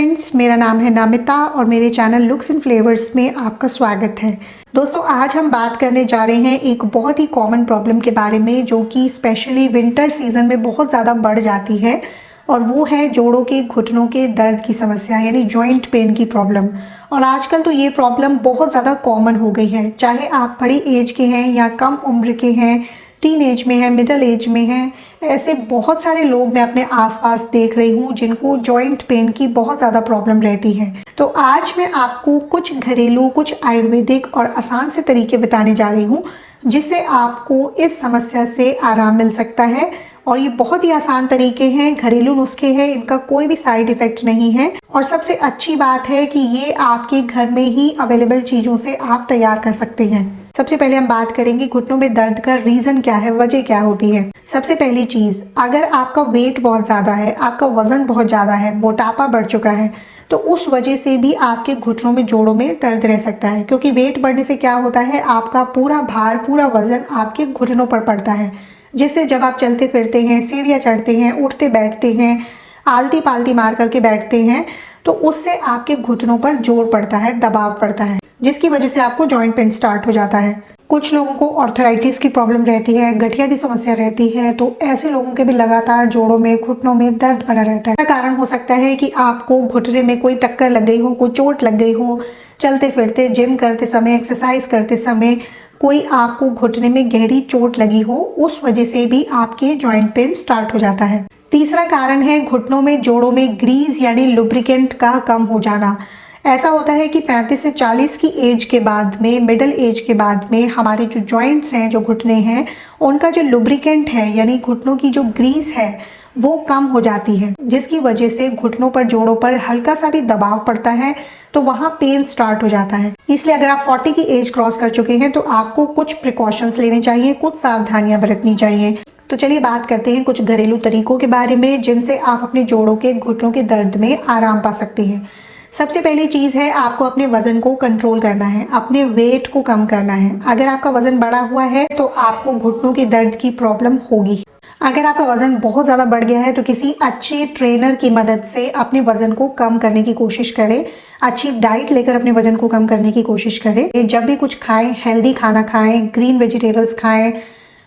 Friends, मेरा नाम है नामिता और मेरे चैनल लुक्स एंड फ्लेवर्स में आपका स्वागत है। दोस्तों, आज हम बात करने जा रहे हैं एक बहुत ही कॉमन प्रॉब्लम के बारे में जो कि स्पेशली विंटर सीजन में बहुत ज़्यादा बढ़ जाती है, और वो है जोड़ों के घुटनों के दर्द की समस्या यानी जॉइंट पेन की प्रॉब्लम। और आजकल तो ये प्रॉब्लम बहुत ज़्यादा कॉमन हो गई है, चाहे आप बड़ी एज के हैं या कम उम्र के हैं, टीन एज में है, मिडिल एज में है। ऐसे बहुत सारे लोग मैं अपने आसपास देख रही हूँ जिनको जॉइंट पेन की बहुत ज़्यादा प्रॉब्लम रहती है। तो आज मैं आपको कुछ घरेलू, कुछ आयुर्वेदिक और आसान से तरीके बताने जा रही हूँ जिससे आपको इस समस्या से आराम मिल सकता है। और ये बहुत ही आसान तरीके हैं, घरेलू नुस्खे हैं, इनका कोई भी साइड इफेक्ट नहीं है। और सबसे अच्छी बात है कि ये आपके घर में ही अवेलेबल चीज़ों से आप तैयार कर सकते हैं। सबसे पहले हम बात करेंगे घुटनों में दर्द का रीज़न क्या है, वजह क्या होती है। सबसे पहली चीज़, अगर आपका वेट बहुत ज़्यादा है, आपका वज़न बहुत ज़्यादा है, मोटापा बढ़ चुका है, तो उस वजह से भी आपके घुटनों में, जोड़ों में दर्द रह सकता है। क्योंकि वेट बढ़ने से क्या होता है, आपका पूरा भार, पूरा वज़न आपके घुटनों पर पड़ता है, जिससे जब आप चलते फिरते हैं, सीढ़ियाँ चढ़ते हैं, उठते बैठते हैं, आलती पालती मार करके बैठते हैं, तो उससे आपके घुटनों पर जोर पड़ता है, दबाव पड़ता है, जिसकी वजह से आपको जॉइंट पेन स्टार्ट हो जाता है। कुछ लोगों को ऑर्थराइटिस की प्रॉब्लम रहती है, गठिया की समस्या रहती है, तो ऐसे लोगों के भी लगातार जोड़ों में, घुटनों में दर्द बना रहता है। कारण हो सकता है कि आपको घुटने में कोई टक्कर लग गई हो, कोई चोट लग गई हो, चलते फिरते, जिम करते समय, एक्सरसाइज करते समय कोई आपको घुटने में गहरी चोट लगी हो, उस वजह से भी आपके जॉइंट पेन स्टार्ट हो जाता है। तीसरा कारण है घुटनों में, जोड़ों में ग्रीस यानी लुब्रिकेंट का कम हो जाना। ऐसा होता है कि 35 से 40 की एज के बाद में, मिडिल एज के बाद में, हमारे जो जॉइंट्स हैं, जो घुटने हैं, उनका जो लुब्रिकेंट है यानी घुटनों की जो ग्रीस है वो कम हो जाती है, जिसकी वजह से घुटनों पर, जोड़ों पर हल्का सा भी दबाव पड़ता है तो वहाँ पेन स्टार्ट हो जाता है। इसलिए अगर आप 40 की एज क्रॉस कर चुके हैं तो आपको कुछ प्रिकॉशंस लेने चाहिए, कुछ सावधानियां बरतनी चाहिए। तो चलिए बात करते हैं कुछ घरेलू तरीकों के बारे में जिनसे आप अपने जोड़ों के, घुटनों के दर्द में आराम पा सकते हैं। सबसे पहली चीज़ है, आपको अपने वजन को कंट्रोल करना है, अपने वेट को कम करना है। अगर आपका वजन बढ़ा हुआ है तो आपको घुटनों के दर्द की प्रॉब्लम होगी। अगर आपका वजन बहुत ज़्यादा बढ़ गया है तो किसी अच्छे ट्रेनर की मदद से अपने वजन को कम करने की कोशिश करें। अच्छी डाइट लेकर अपने वजन को कम करने की कोशिश करें। जब भी कुछ खाएं, हेल्दी खाना खाएं, ग्रीन वेजिटेबल्स खाएं,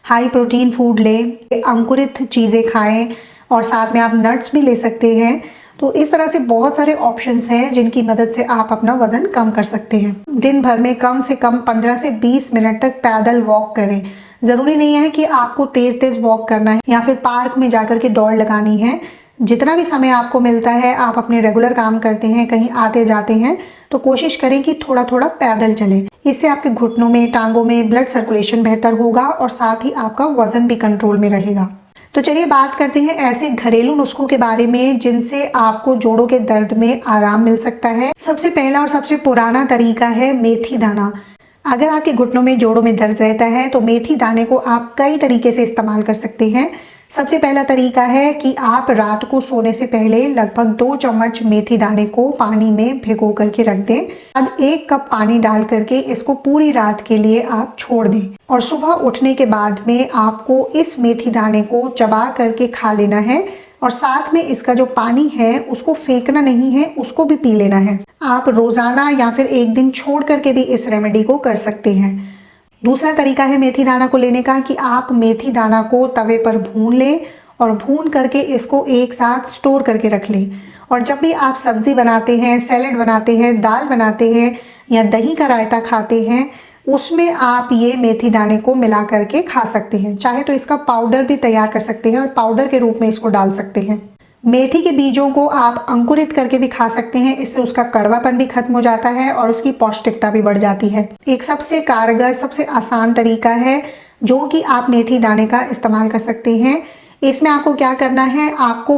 हाई प्रोटीन फूड लें, अंकुरित चीज़ें खाएं, और साथ में आप नट्स भी ले सकते हैं। तो इस तरह से बहुत सारे ऑप्शंस हैं जिनकी मदद से आप अपना वजन कम कर सकते हैं। दिन भर में कम से कम 15 से 20 मिनट तक पैदल वॉक करें। ज़रूरी नहीं है कि आपको तेज़ तेज़ वॉक करना है या फिर पार्क में जाकर के दौड़ लगानी है। जितना भी समय आपको मिलता है, आप अपने रेगुलर काम करते हैं, कहीं आते जाते हैं, तो कोशिश करें कि थोड़ा थोड़ा पैदल चलें। इससे आपके घुटनों में, टांगों में ब्लड सर्कुलेशन बेहतर होगा और साथ ही आपका वजन भी कंट्रोल में रहेगा। तो चलिए बात करते हैं ऐसे घरेलू नुस्खों के बारे में जिनसे आपको जोड़ों के दर्द में आराम मिल सकता है। सबसे पहला और सबसे पुराना तरीका है मेथी दाना। अगर आपके घुटनों में, जोड़ों में दर्द रहता है तो मेथी दाने को आप कई तरीके से इस्तेमाल कर सकते हैं। सबसे पहला तरीका है कि आप रात को सोने से पहले लगभग 2 चम्मच मेथी दाने को पानी में भिगो करके रख दें। अब 1 कप पानी डाल करके इसको पूरी रात के लिए आप छोड़ दें, और सुबह उठने के बाद में आपको इस मेथी दाने को चबा करके खा लेना है। और साथ में इसका जो पानी है उसको फेंकना नहीं है, उसको भी पी लेना है। आप रोजाना या फिर एक दिन छोड़ करके भी इस रेमेडी को कर सकते हैं। दूसरा तरीका है मेथी दाना को लेने का कि आप मेथी दाना को तवे पर भून लें और भून करके इसको एक साथ स्टोर करके रख लें। और जब भी आप सब्जी बनाते हैं, सैलेड बनाते हैं, दाल बनाते हैं या दही का रायता खाते हैं, उसमें आप ये मेथी दाने को मिला करके खा सकते हैं। चाहे तो इसका पाउडर भी तैयार कर सकते हैं और पाउडर के रूप में इसको डाल सकते हैं। मेथी के बीजों को आप अंकुरित करके भी खा सकते हैं, इससे उसका कड़वापन भी खत्म हो जाता है और उसकी पौष्टिकता भी बढ़ जाती है। एक सबसे कारगर, सबसे आसान तरीका है जो कि आप मेथी दाने का इस्तेमाल कर सकते हैं। इसमें आपको क्या करना है, आपको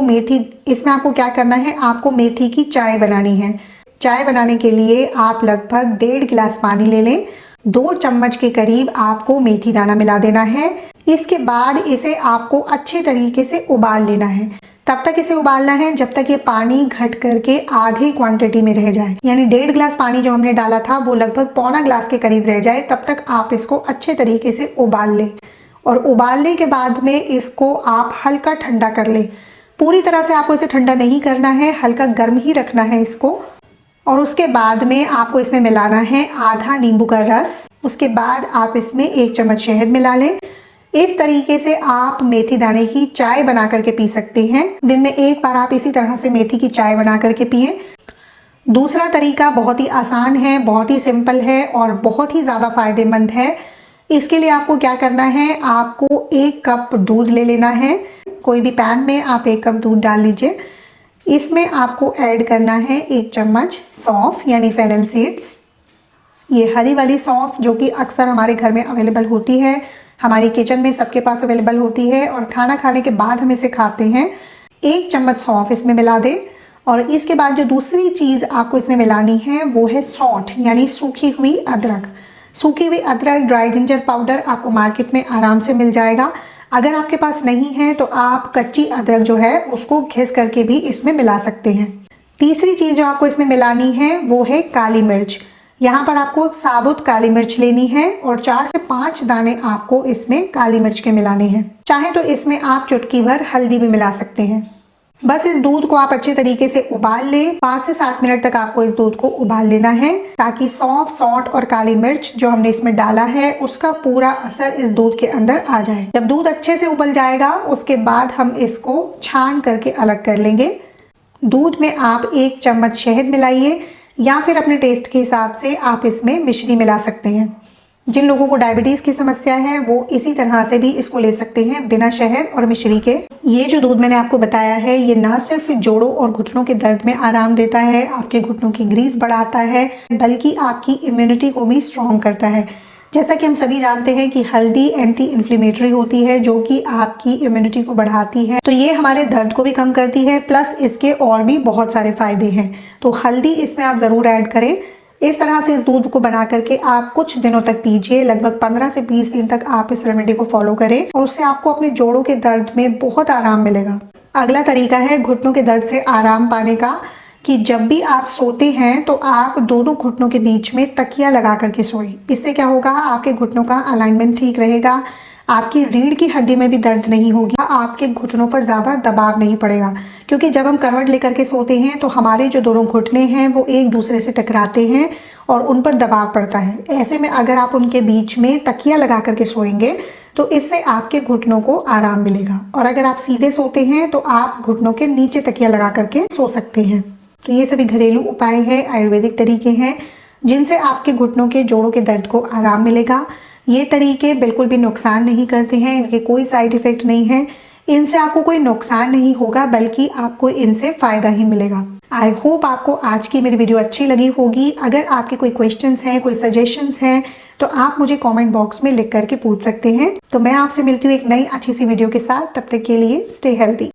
मेथी की चाय बनानी है। चाय बनाने के लिए आप लगभग 1.5 गिलास पानी ले लें। 2 चम्मच के करीब आपको मेथी दाना मिला देना है। इसके बाद इसे आपको अच्छे तरीके से उबाल लेना है। तब तक इसे उबालना है जब तक ये पानी घट करके आधी क्वांटिटी में रह जाए, यानी 1.5 गिलास पानी जो हमने डाला था वो लगभग पौना गिलास के करीब रह जाए। तब तक आप इसको अच्छे तरीके से उबाल लें, और उबालने के बाद में इसको आप हल्का ठंडा कर लें। पूरी तरह से आपको इसे ठंडा नहीं करना है, हल्का गर्म ही रखना है इसको। और उसके बाद में आपको इसमें मिलाना है आधा नींबू का रस। उसके बाद आप इसमें 1 चम्मच शहद मिला लें। इस तरीके से आप मेथी दाने की चाय बना करके पी सकते हैं। दिन में 1 बार आप इसी तरह से मेथी की चाय बना करके पिए। दूसरा तरीका बहुत ही आसान है, बहुत ही सिंपल है और बहुत ही ज़्यादा फायदेमंद है। इसके लिए आपको क्या करना है, आपको 1 कप दूध ले लेना है। कोई भी पैन में आप 1 कप दूध डाल लीजिए। इसमें आपको ऐड करना है 1 चम्मच सौंफ यानी फेनल सीड्स। ये हरी वाली सौंफ जो कि अक्सर हमारे घर में अवेलेबल होती है, हमारी किचन में सबके पास अवेलेबल होती है और खाना खाने के बाद हम इसे खाते हैं। 1 चम्मच सौंफ इसमें मिला दें। और इसके बाद जो दूसरी चीज़ आपको इसमें मिलानी है वो है सौंठ यानी सूखी हुई अदरक। सूखी हुई अदरक, ड्राई जिंजर पाउडर आपको मार्केट में आराम से मिल जाएगा। अगर आपके पास नहीं है तो आप कच्ची अदरक जो है उसको घिस करके भी इसमें मिला सकते हैं। तीसरी चीज़ जो आपको इसमें मिलानी है वो है काली मिर्च। यहाँ पर आपको साबुत काली मिर्च लेनी है और 4 से 5 दाने आपको इसमें काली मिर्च के मिलाने हैं। चाहे तो इसमें आप चुटकी भर हल्दी भी मिला सकते हैं। बस इस दूध को आप अच्छे तरीके से उबाल लें। 5 से 7 मिनट तक आपको इस दूध को उबाल लेना है ताकि सौंफ, सौंठ और काली मिर्च जो हमने इसमें डाला है उसका पूरा असर इस दूध के अंदर आ जाए। जब दूध अच्छे से उबल जाएगा उसके बाद हम इसको छान करके अलग कर लेंगे। दूध में आप 1 चम्मच शहद मिलाइए या फिर अपने टेस्ट के हिसाब से आप इसमें मिश्री मिला सकते हैं। जिन लोगों को डायबिटीज़ की समस्या है वो इसी तरह से भी इसको ले सकते हैं बिना शहद और मिश्री के। ये जो दूध मैंने आपको बताया है ये ना सिर्फ जोड़ों और घुटनों के दर्द में आराम देता है, आपके घुटनों की ग्रीस बढ़ाता है, बल्कि आपकी इम्यूनिटी को भी स्ट्रॉन्ग करता है। जैसा कि हम सभी जानते हैं कि हल्दी एंटी इन्फ्लेमेटरी होती है जो कि आपकी इम्यूनिटी को बढ़ाती है, तो ये हमारे दर्द को भी कम करती है। प्लस इसके और भी बहुत सारे फायदे हैं, तो हल्दी इसमें आप ज़रूर ऐड करें। इस तरह से इस दूध को बना करके आप कुछ दिनों तक पीजिए। लगभग 15 से 20 दिन तक आप इस रेमेडी को फॉलो करें और उससे आपको अपने जोड़ों के दर्द में बहुत आराम मिलेगा। अगला तरीका है घुटनों के दर्द से आराम पाने का, कि जब भी आप सोते हैं तो आप दोनों घुटनों के बीच में तकिया लगा करके सोएं। इससे क्या होगा, आपके घुटनों का अलाइनमेंट ठीक रहेगा, आपकी रीढ़ की हड्डी में भी दर्द नहीं होगी, आपके घुटनों पर ज़्यादा दबाव नहीं पड़ेगा। क्योंकि जब हम करवट लेकर के सोते हैं तो हमारे जो दोनों घुटने हैं वो एक दूसरे से टकराते हैं और उन पर दबाव पड़ता है। ऐसे में अगर आप उनके बीच में तकिया लगा करके सोएंगे तो इससे आपके घुटनों को आराम मिलेगा। और अगर आप सीधे सोते हैं तो आप घुटनों के नीचे तकिया लगा करके सो सकते हैं। तो ये सभी घरेलू उपाय हैं, आयुर्वेदिक तरीके हैं जिनसे आपके घुटनों के जोड़ों के दर्द को आराम मिलेगा। ये तरीके बिल्कुल भी नुकसान नहीं करते हैं, इनके कोई साइड इफ़ेक्ट नहीं है, इनसे आपको कोई नुकसान नहीं होगा बल्कि आपको इनसे फ़ायदा ही मिलेगा। आई होप आपको आज की मेरी वीडियो अच्छी लगी होगी। अगर आपके कोई क्वेश्चंस हैं, कोई सजेशंस हैं तो आप मुझे कमेंट बॉक्स में लिख करके पूछ सकते हैं। तो मैं आपसे मिलती हूँ एक नई अच्छी सी वीडियो के साथ। तब तक के लिए स्टे हेल्दी।